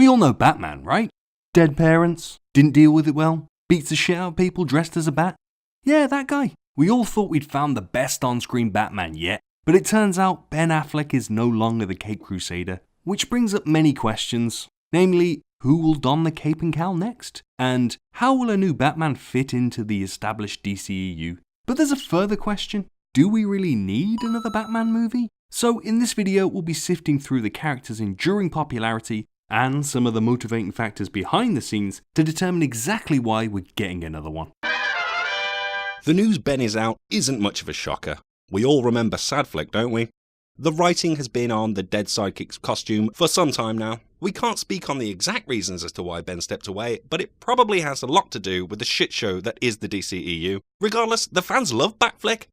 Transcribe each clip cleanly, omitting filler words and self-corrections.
all know Batman, right? Dead parents, didn't deal with it well, beats the shit out of people dressed as a bat. Yeah, that guy. We all thought we'd found the best on-screen Batman yet, but it turns out Ben Affleck is no longer the Cape Crusader, which brings up many questions. Namely, who will don the cape and cowl next? And how will a new Batman fit into the established DCEU? But there's a further question. Do we really need another Batman movie? So in this video, we'll be sifting through the character's enduring popularity and some of the motivating factors behind the scenes to determine exactly why we're getting another one. The news Ben is out isn't much of a shocker. We all remember Sadflick, don't we? The writing has been on the dead sidekick's costume for some time now. We can't speak on the exact reasons as to why Ben stepped away, but it probably has a lot to do with the shit show that is the DCEU. Regardless, the fans love Batflick,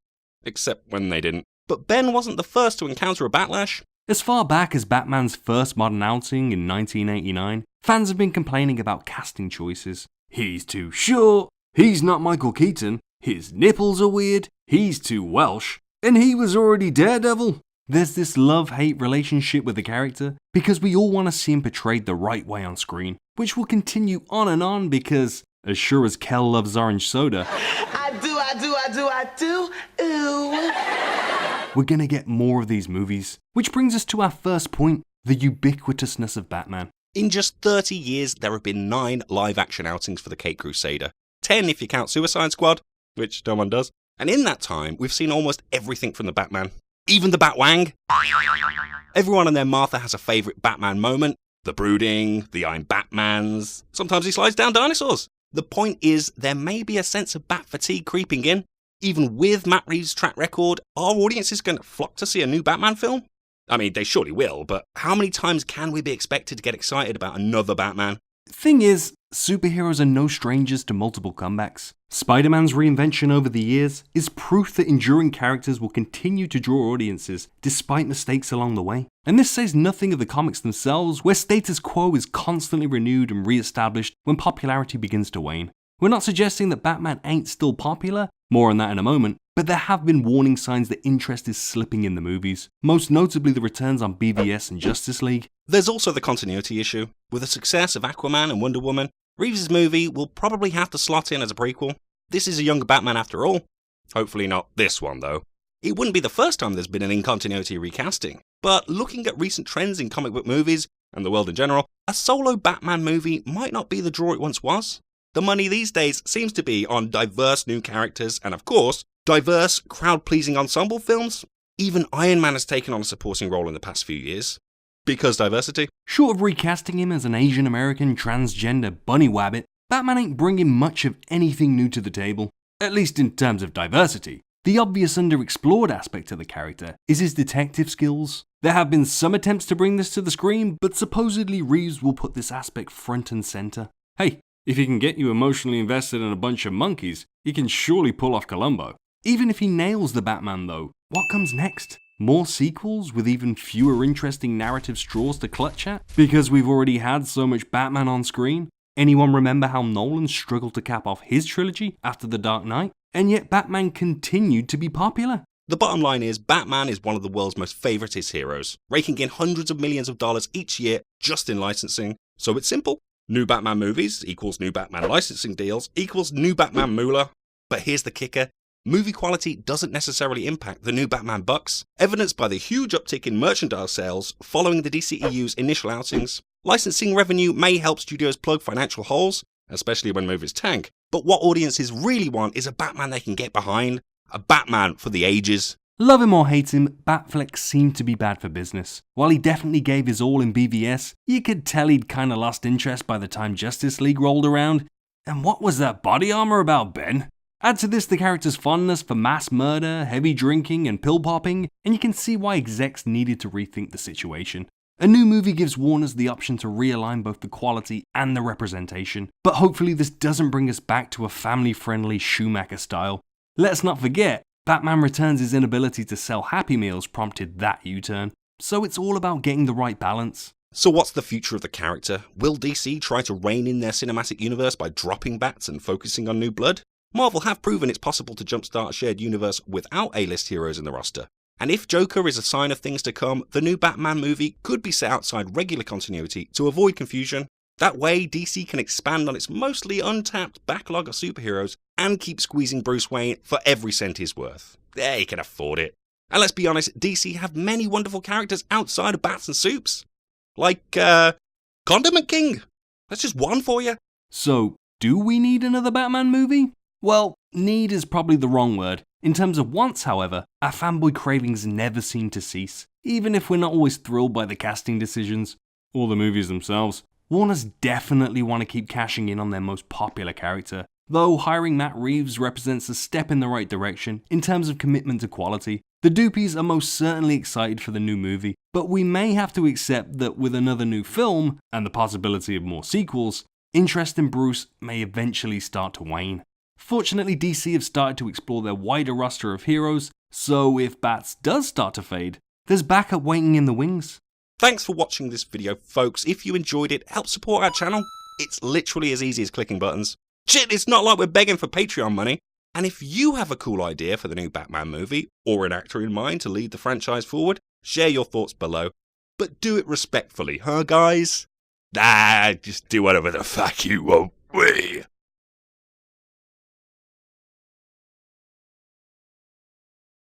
except when they didn't. But Ben wasn't the first to encounter a backlash. As far back as Batman's first modern outing in 1989, fans have been complaining about casting choices. He's too short, he's not Michael Keaton, his nipples are weird, he's too Welsh, and he was already Daredevil. There's this love-hate relationship with the character because we all want to see him portrayed the right way on screen, which will continue on and on because, as sure as Kel loves orange soda, I do, ooh. We're gonna get more of these movies, which brings us to our first point, the ubiquitousness of Batman. In just 30 years, there have been 9 live-action outings for the Cape Crusader. 10 if you count Suicide Squad, which no one does. And in that time, we've seen almost everything from the Batman. Even the Batwang. Everyone and their Martha has a favourite Batman moment. The brooding, the I'm Batmans. Sometimes he slides down dinosaurs. The point is, there may be a sense of bat fatigue creeping in. Even with Matt Reeves' track record, are audiences going to flock to see a new Batman film? I mean, they surely will, but how many times can we be expected to get excited about another Batman? Thing is, superheroes are no strangers to multiple comebacks. Spider-Man's reinvention over the years is proof that enduring characters will continue to draw audiences despite mistakes along the way. And this says nothing of the comics themselves, where status quo is constantly renewed and re-established when popularity begins to wane. We're not suggesting that Batman ain't still popular, more on that in a moment, but there have been warning signs that interest is slipping in the movies, most notably the returns on BVS and Justice League. There's also the continuity issue. With the success of Aquaman and Wonder Woman, Reeves' movie will probably have to slot in as a prequel. This is a younger Batman after all. Hopefully not this one though. It wouldn't be the first time there's been an in-continuity recasting, but looking at recent trends in comic book movies, and the world in general, a solo Batman movie might not be the draw it once was. The money these days seems to be on diverse new characters and, of course, diverse, crowd-pleasing ensemble films. Even Iron Man has taken on a supporting role in the past few years. Because diversity. Short of recasting him as an Asian American transgender bunny wabbit, Batman ain't bringing much of anything new to the table, at least in terms of diversity. The obvious underexplored aspect of the character is his detective skills. There have been some attempts to bring this to the screen, but supposedly Reeves will put this aspect front and center. Hey, if he can get you emotionally invested in a bunch of monkeys, he can surely pull off Columbo. Even if he nails the Batman though, what comes next? More sequels with even fewer interesting narrative straws to clutch at? Because we've already had so much Batman on screen? Anyone remember how Nolan struggled to cap off his trilogy after The Dark Knight? And yet Batman continued to be popular. The bottom line is, Batman is one of the world's most favoritist heroes, raking in hundreds of millions of dollars each year just in licensing. So it's simple. New Batman movies equals new Batman licensing deals equals new Batman moolah. But here's the kicker. Movie quality doesn't necessarily impact the new Batman bucks, evidenced by the huge uptick in merchandise sales following the DCEU's initial outings. Licensing revenue may help studios plug financial holes, especially when movies tank, but what audiences really want is a Batman they can get behind, a Batman for the ages. Love him or hate him, Batfleck seemed to be bad for business. While he definitely gave his all in BVS, you could tell he'd kinda lost interest by the time Justice League rolled around. And what was that body armor about, Ben? Add to this the character's fondness for mass murder, heavy drinking, and pill popping, and you can see why execs needed to rethink the situation. A new movie gives Warners the option to realign both the quality and the representation, but hopefully this doesn't bring us back to a family-friendly Schumacher style. Let's not forget, Batman Returns' inability to sell Happy Meals prompted that U-turn, so it's all about getting the right balance. So what's the future of the character? Will DC try to rein in their cinematic universe by dropping bats and focusing on new blood? Marvel have proven it's possible to jumpstart a shared universe without A-list heroes in the roster. And if Joker is a sign of things to come, the new Batman movie could be set outside regular continuity to avoid confusion. That way, DC can expand on its mostly untapped backlog of superheroes and keep squeezing Bruce Wayne for every cent he's worth. They can afford it. And let's be honest, DC have many wonderful characters outside of bats and soups. Like, Condiment King. That's just one for you. So, do we need another Batman movie? Well, need is probably the wrong word. In terms of wants, however, our fanboy cravings never seem to cease. Even if we're not always thrilled by the casting decisions, or the movies themselves, Warner's definitely want to keep cashing in on their most popular character. Though hiring Matt Reeves represents a step in the right direction in terms of commitment to quality, the Doopies are most certainly excited for the new movie, but we may have to accept that with another new film, and the possibility of more sequels, interest in Bruce may eventually start to wane. Fortunately, DC have started to explore their wider roster of heroes, so if Bats does start to fade, there's backup waiting in the wings. Thanks for watching this video, folks. If you enjoyed it, help support our channel. It's literally as easy as clicking buttons. Shit, it's not like we're begging for Patreon money. And if you have a cool idea for the new Batman movie, or an actor in mind to lead the franchise forward, share your thoughts below. But do it respectfully, huh guys? Just do whatever the fuck you want.